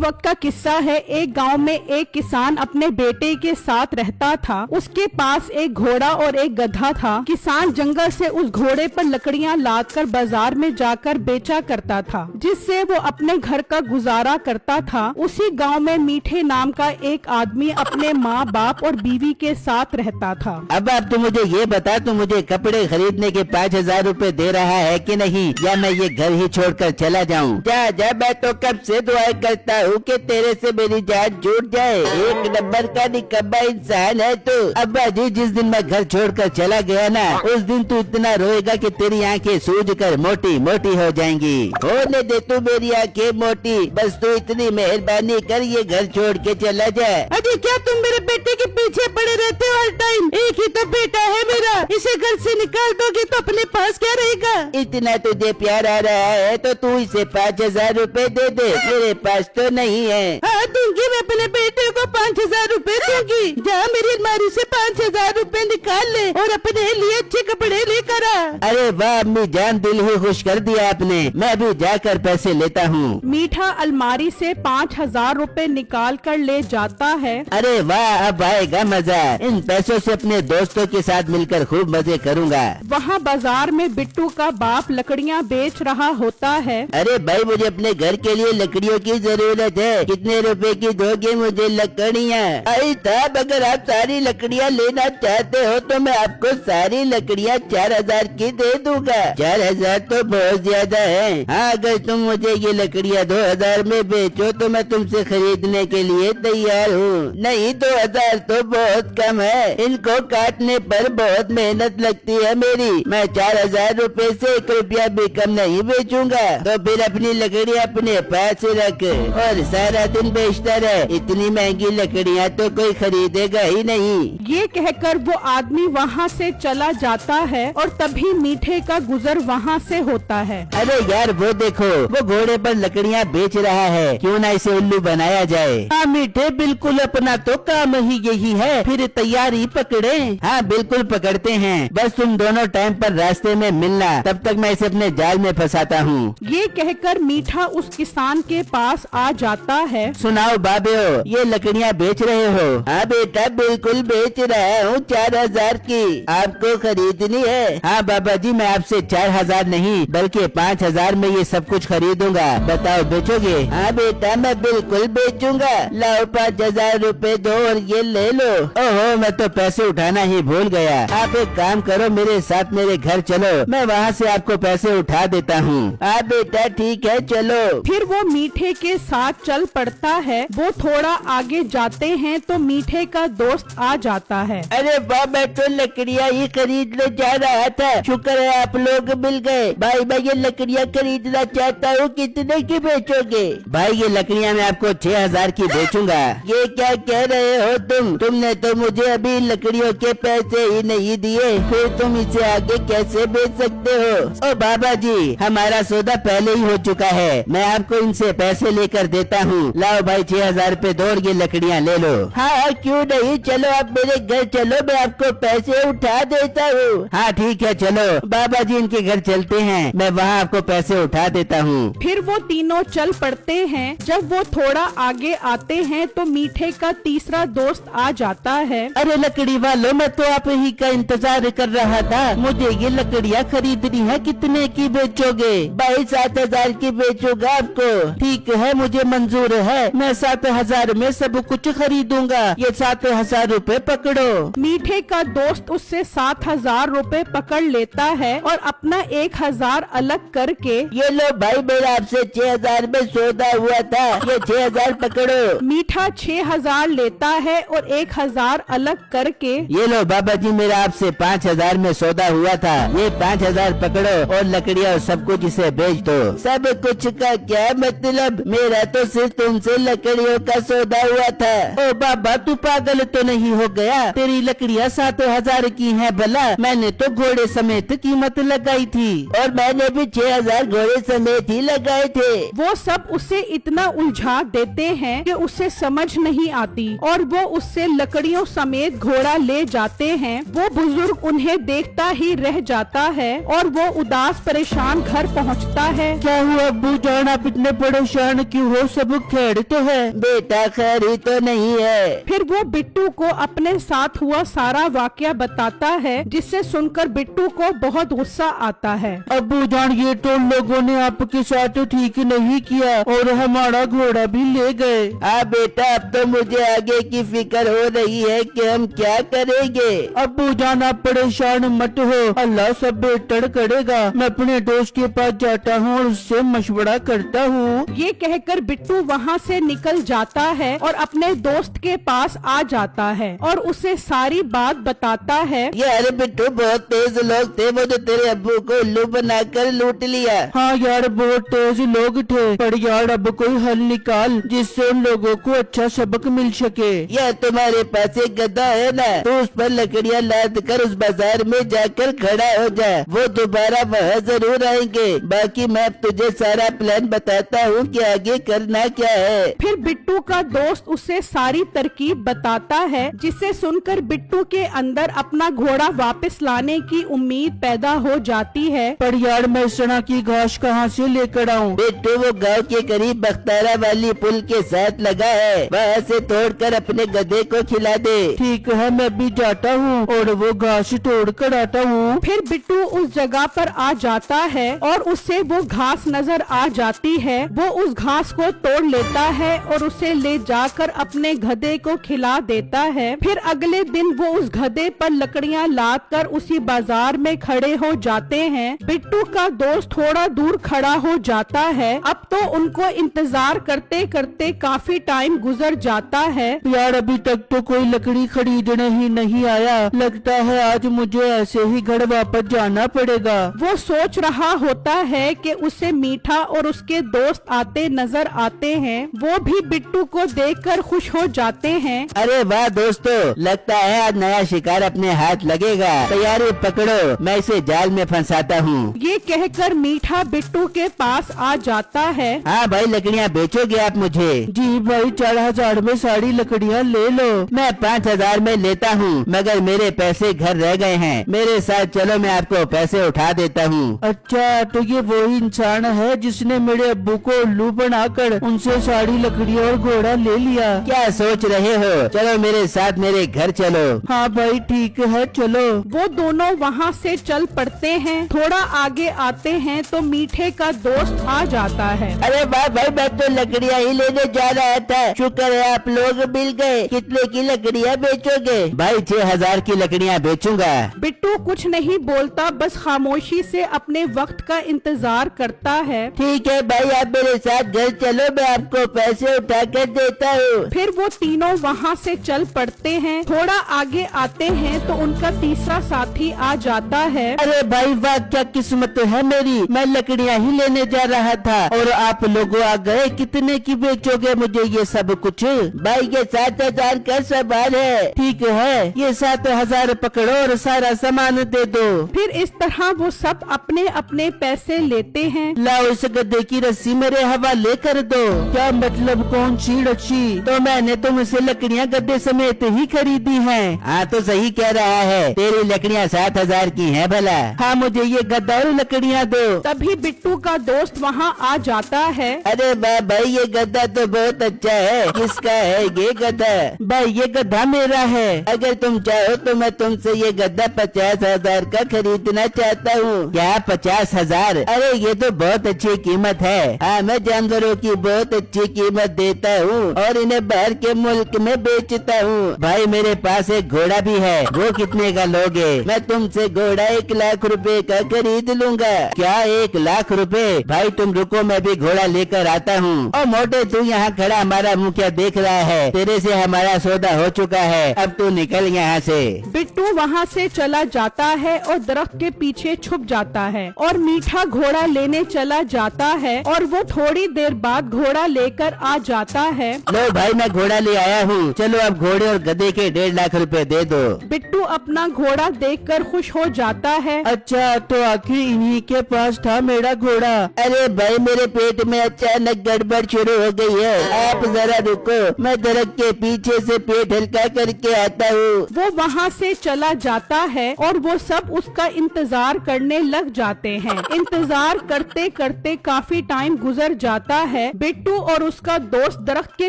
वक्त का किस्सा है। एक गांव में एक किसान अपने बेटे के साथ रहता था। उसके पास एक घोड़ा और एक गधा था। किसान जंगल से उस घोड़े पर लकड़ियां लादकर बाजार में जाकर बेचा करता था, जिससे वो अपने घर का गुजारा करता था। उसी गांव में मीठे नाम का एक आदमी अपने माँ बाप और बीवी के साथ रहता था। अब तू मुझे ये बता, तू मुझे कपड़े खरीदने के 5,000 रूपए दे रहा है कि नहीं, या मैं ये घर ही छोड़कर चला जाऊँ? जा जा, मैं तो कब से दुआएं करता हूँ कि तेरे से मेरी जान छूट जाए। एक नंबर का निकम्मा इंसान है तू। अब्बा जी, जिस दिन मैं घर छोड़कर चला गया ना, उस दिन तू इतना रोएगा कि तेरी आंखें सूज कर मोटी मोटी हो जाएंगी। होने दे तू मेरी आंखें मोटी, बस तू इतनी मेहरबानी कर, ये घर छोड़ के चला जाए। अरे क्या तुम मेरे बेटे के पीछे पड़े रहते हो हर टाइम? एक ही तो बेटा है मेरा, इसे घर से निकाल दोगे तो अपने पास क्या रहेगा? इतना तुझे प्यार आ रहा है तो तू इसे 5,000 रूपए दे दे, मेरे पास तो नहीं है। हाँ दूंगी, मैं अपने बेटे को 5,000 रूपए दूंगी। जा मेरी अलमारी से 5,000 रूपए निकाल ले और अपने लिए अच्छे कपड़े लेकर आ। अरे वाह अम्मी जान, दिल ही खुश कर दिया आपने। मैं भी जाकर पैसे लेता हूँ। मीठा अलमारी से 5,000 रूपए निकाल कर ले जाता है। अरे वाह, अब आएगा मजा। इन पैसों से अपने दोस्तों के साथ मिलकर खूब मजे करूँगा। वहाँ बाजार में बिट्टू का बाप लकड़ियाँ बेच रहा होता है। अरे भाई, मुझे अपने घर के लिए लकड़ियों की जरूरत है। कितने रुपए की दोगे मुझे लकड़ियाँ? अरे साहब, अगर आप सारी लकड़ियाँ लेना चाहते हो तो मैं आपको सारी लकड़ियाँ 4,000 की दे दूंगा। 4,000 तो बहुत ज्यादा है। हाँ, अगर तुम मुझे ये लकड़ियाँ 2,000 में बेचो तो मैं तुमसे खरीदने के लिए तैयार हूँ। नहीं, 2,000 तो बहुत कम है। इनको काटने पर बहुत मेहनत लगती है मेरी। मैं 4,000 रूपए से 1 रुपया भी कम नहीं बेचूंगा। तो फिर अपनी लकड़ियाँ अपने पास रख और सारा दिन बेचता रहे। इतनी महंगी लकड़ियाँ तो कोई खरीदेगा ही नहीं। ये कहकर वो आदमी वहाँ से चला जाता है और तभी मीठे का गुजर वहाँ से होता है। अरे यार, वो देखो, वो घोड़े पर लकड़ियाँ बेच रहा है। क्यों ना इसे उल्लू बनाया जाए? हाँ मीठे, बिल्कुल, अपना तो काम ही यही है। फिर तैयारी पकड़े। हाँ बिल्कुल पकड़ते हैं, बस तुम दोनों टाइम पर रास्ते में मिलना, तब तक मैं इसे अपने जाल में फंसाता हूँ। ये कहकर मीठा उस किसान के पास आ जाता है। सुनाओ बाबेओ, ये लकड़ियाँ बेच रहे हो? हाँ बेटा, बिल्कुल बेच रहा हूँ। 4,000 की आपको खरीदनी है? हाँ बाबा जी, मैं आपसे 4,000 नहीं बल्कि 5,000 में ये सब कुछ खरीदूंगा। बताओ, बेचोगे? हाँ बेटा, मैं बिल्कुल बेचूंगा। लाओ 5,000 रूपए दो और ये ले लो। ओहो, मैं तो पैसे उठाना ही भूल गया। आप एक काम करो, मेरे साथ मेरे घर चलो, मैं वहाँ से आपको पैसे उठा देता हूँ। हाँ बेटा, ठीक है, चलो। फिर वो मीठे के साथ चल पड़ता है। वो थोड़ा आगे जाते हैं तो मीठे का दोस्त आ जाता है। अरे वाह, मैं तो लकड़ियाँ ही खरीदने जा रहा था। शुक्र है आप लोग मिल गए। भाई, मैं ये लकड़ियाँ खरीदना चाहता हूँ, कितने की बेचोगे? भाई, ये लकड़ियाँ मैं आपको 6,000 की बेचूंगा। ये क्या कह रहे हो तुमने तो मुझे अभी लकड़ियों के पैसे ही नहीं दिए, फिर तुम इसे आगे कैसे बेच सकते हो? ओ बाबा जी, हमारा सौदा पहले ही हो चुका है। मैं आपको इनसे पैसे लेकर देता हूँ। लाओ भाई, 6,000 रूपए दो और ये लकड़ियाँ ले लो। हाँ क्यों नहीं, चलो आप मेरे घर चलो, मैं आपको पैसे उठा देता हूँ। हाँ ठीक है, चलो बाबा जी, इनके घर चलते हैं, मैं वहाँ आपको पैसे उठा देता हूँ। फिर वो तीनों चल पड़ते हैं। जब वो थोड़ा आगे आते हैं तो मीठे का तीसरा दोस्त आ जाता है। अरे लकड़ी वालों, मैं तो आप ही का इंतजार कर रहा था। मुझे ये लकड़ियाँ खरीदनी है, कितने की बेचोगे? भाई 7,000 की बेचूंगा आपको। ठीक है, मुझे मंजूर है, मैं 7,000 में सब कुछ खरीदूंगा। ये 7,000 रूपए पकड़ो। मीठे का दोस्त उससे 7,000 रूपए पकड़ लेता है और अपना 1,000 अलग करके, ये लो भाई, मेरा आपसे 6,000 में सौदा हुआ था, ये 6,000 पकड़ो। मीठा 6,000 लेता है और 1,000 अलग करके, ये लो बाबा जी, मेरा आपसे 5,000 में सौदा हुआ था, ये 5,000 पकड़ो और लकड़ियाँ और सब कुछ इसे बेच दो। सब कुछ का क्या मतलब? मेरा तो सिर्फ तुमसे लकड़ियों का सौदा हुआ था। ओ बाबा, तू पागल तो नहीं हो गया? तेरी लकड़ियाँ 7,000 की हैं भला? मैंने तो घोड़े समेत कीमत लगाई थी, और मैंने भी 6,000 घोड़े समेत ही लगाए थे। वो सब उसे इतना उलझा देते हैं कि उसे समझ नहीं आती और वो उससे लकड़ियों समेत घोड़ा ले जाते हैं। वो बुजुर्ग उन्हें देखता ही रह जाता है और वो उदास परेशान घर पहुंचता है। क्या हुआ अब्बू जान, आप इतने परेशान क्यों हो? सब खैर तो है? बेटा खैर ही तो नहीं है। फिर वो बिट्टू को अपने साथ हुआ सारा वाकया बताता है, जिससे सुनकर बिट्टू को बहुत गुस्सा आता है। अब्बू जान, ये तो लोगों ने आपके साथ ठीक नहीं किया और हमारा घोड़ा भी ले गए। हाँ बेटा, अब तो मुझे आगे की फिक्र हो रही है कि हम क्या करेंगे। अब्बू जान, आप परेशान मत हो, अल्लाह सब बेहतर करेगा। मैं अपने दोस्त के पास जाता हूँ और उससे मशवरा करता हूँ। ये कहकर बिट्टू वहाँ से निकल जाता है और अपने दोस्त के पास आ जाता है और उसे सारी बात बताता है। यार बिट्टू, बहुत तेज लोग थे, वो तो तेरे अब्बू को उल्लू बनाकर लूट लिया। हाँ यार, बहुत तेज लोग थे, पर यार अब कोई हल निकाल जिससे उन लोगों को अच्छा सबक मिल सके। यार तुम्हारे पास एक गधा है ना, तो उस पर लकड़ियाँ लाद कर उस बाजार में जाकर खड़ा हो जा, वो दोबारा वहाँ जरूर आएंगे। बाकी मैं अब तुझे सारा प्लान बताता हूँ कि आगे करना क्या है। फिर बिट्टू का दोस्त उसे सारी तरकीब बताता है, जिसे सुनकर बिट्टू के अंदर अपना घोड़ा वापस लाने की उम्मीद पैदा हो जाती है। पर यार, मैं सना की घास कहाँ से लेकर आऊँ? बिट्टू, वो गांव के करीब बख्तारा वाली पुल के साथ लगा है, वहाँ से तोड़कर अपने गधे को खिला दे। ठीक है, मैं भी जाता हूँ और वो घास तोड़ कर आता हूँ। फिर बिट्टू उस जगह पर आ जाता है और उसे वो घास नजर आ जाती है। वो उस घास को तोड़ लेता है और उसे ले जाकर अपने गधे को खिला देता है। फिर अगले दिन वो उस गधे पर लकड़ियाँ लाद कर उसी बाजार में खड़े हो जाते हैं। बिट्टू का दोस्त थोड़ा दूर खड़ा हो जाता है। अब तो उनको इंतजार करते करते काफी टाइम गुजर जाता है। यार, अभी तक तो कोई लकड़ी खरीदने ही नहीं आया। लगता है आज मुझे ऐसे ही घर वापस जाना पड़ेगा। वो सोच रहा होता है कि उसे मीठा और उसके दोस्त आते नजर आते हैं। वो भी बिट्टू को देखकर खुश हो जाते हैं। अरे वाह दोस्तों, लगता है आज नया शिकार अपने हाथ लगेगा। तैयारी पकड़ो, मैं इसे जाल में फंसाता हूँ। ये कहकर मीठा बिट्टू के पास आ जाता है। हाँ भाई, लकड़ियाँ बेचोगे आप मुझे? जी भाई, 4000 में सारी लकड़ियाँ ले लो। मैं 5000 में लेता हूँ, मगर मेरे पैसे घर रह गए हैं। मेरे साथ चलो, मैं आपको पैसे उठा देता हूँ। अच्छा, तो ये वही इंसान है जिसने मेरे अब्बू को उल्लू बनाकर उनसे सारी लकड़ियाँ और घोड़ा ले लिया। क्या सोच रहे हो? चलो मेरे साथ मेरे घर चलो। हाँ भाई, ठीक है, चलो। वो दोनों वहाँ से चल पड़ते हैं। थोड़ा आगे आते हैं तो मीठे का दोस्त आ जाता है। अरे वाह भाई, मैं तो लकड़ियाँ ही लेने जा रहा था। शुक्र है आप लोग मिल गए। कितने की लकड़ियाँ बेचोगे? भाई 6000 की लकड़ियाँ बेचूंगा। बिट्टू कुछ नहीं बोलता, बस खामोशी से अपने वक्त का इंतजार करता है। ठीक है भाई, आप मेरे साथ घर चलो, मैं आपको पैसे उठा कर देता हूँ। फिर वो तीनों वहाँ से चल पड़ते हैं। थोड़ा आगे आते हैं तो उनका तीसरा साथी आ जाता है। अरे भाई वाह, क्या किस्मत है मेरी। मैं लकड़ियाँ ही लेने जा रहा था और आप लोग आ गए। कितने की बेचोगे मुझे ये सब कुछ? भाई ये 7000 का सामान है। ठीक है, ये 7000 पकड़ो और सारा सामान दे दो। फिर इस तरह वो सब अपने अपने पैसे लेते हैं। लाओ, इस गद्दे की रस्सी मेरे हवाले कर दो। क्या मतलब, कौन सी रस्सी? तो मैंने तुमसे लकड़ियाँ गद्दे समेत ही खरीदी हैं। हाँ तो सही कह रहा है, तेरी लकड़ियाँ 7000 की हैं भला। हाँ, मुझे ये गद्दा और लकड़ियाँ दो। तभी बिट्टू का दोस्त वहाँ आ जाता है। अरे वाह भाई, ये गद्दा तो बहुत अच्छा है। किसका है ये गद्दा? भाई ये गद्दा मेरा है। अगर तुम चाहो तो मैं तुमसे ये गद्दा 50,000 का खरीदना चाहता हूँ। क्या 50,000? अरे ये तो बहुत अच्छी कीमत है। हाँ, मैं जानवरों की बहुत अच्छी कीमत देता हूँ और इन्हें बाहर के मुल्क में बेचता हूँ। भाई मेरे पास एक घोड़ा भी है, वो कितने का लोगे? मैं तुमसे घोड़ा 1 लाख रुपए का खरीद लूंगा। क्या 1 लाख रुपए? भाई तुम रुको, मैं भी घोड़ा लेकर आता हूँ। और मोटे, तू यहाँ खड़ा हमारा मुँह क्या देख रहा है? तेरे से हमारा सौदा हो चुका है, अब तू निकल यहाँ से। बिट्टू वहाँ से चला जाता है और दरख्त के पीछे छुप जाता है और मीठा घोड़ा लेने चला जाता है और वो थोड़ी देर बाद घोड़ा लेकर आ जाता है। लो भाई, मैं घोड़ा ले आया हूँ, चलो अब घोड़े और गधे के 1.5 लाख रुपए दे दो। बिट्टू अपना घोड़ा देखकर खुश हो जाता है। अच्छा, तो आखिर इन्हीं के पास था मेरा घोड़ा। अरे भाई, मेरे पेट में अचानक गड़बड़ शुरू हो गई है, आप जरा रुको, मैं दरख्त के पीछे से पेट हल्का करके आता हूँ। वो वहाँ से चला जाता है और वो सब उसका इंतजार करने लग जाते हैं। इंतजार करते करते काफी टाइम गुजर जाता है। बिट्टू और उसका दोस्त दरख्त के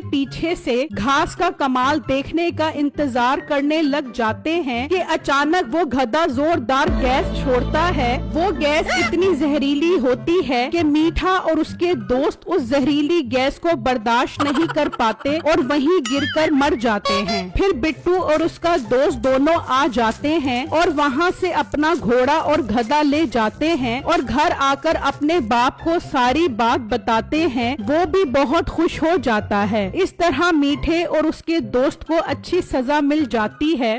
पीछे से घास का कमाल देखने का इंतजार करने लग जाते हैं कि अचानक वो गधा जोरदार गैस छोड़ता है। वो गैस इतनी जहरीली होती है कि मीठा और उसके दोस्त उस जहरीली गैस को बर्दाश्त नहीं कर पाते और वहीं गिरकर मर जाते हैं। फिर बिट्टू और उसका दोस्त दोनों आ जाते हैं और वहाँ से अपना घोड़ा और गधा ले जाते हैं और घर आकर अपने बाप को सारी बात बताते हैं। वो भी बहुत खुश हो जाता है। इस तरह मीठे और उसके दोस्त को अच्छी सजा मिल जाती है।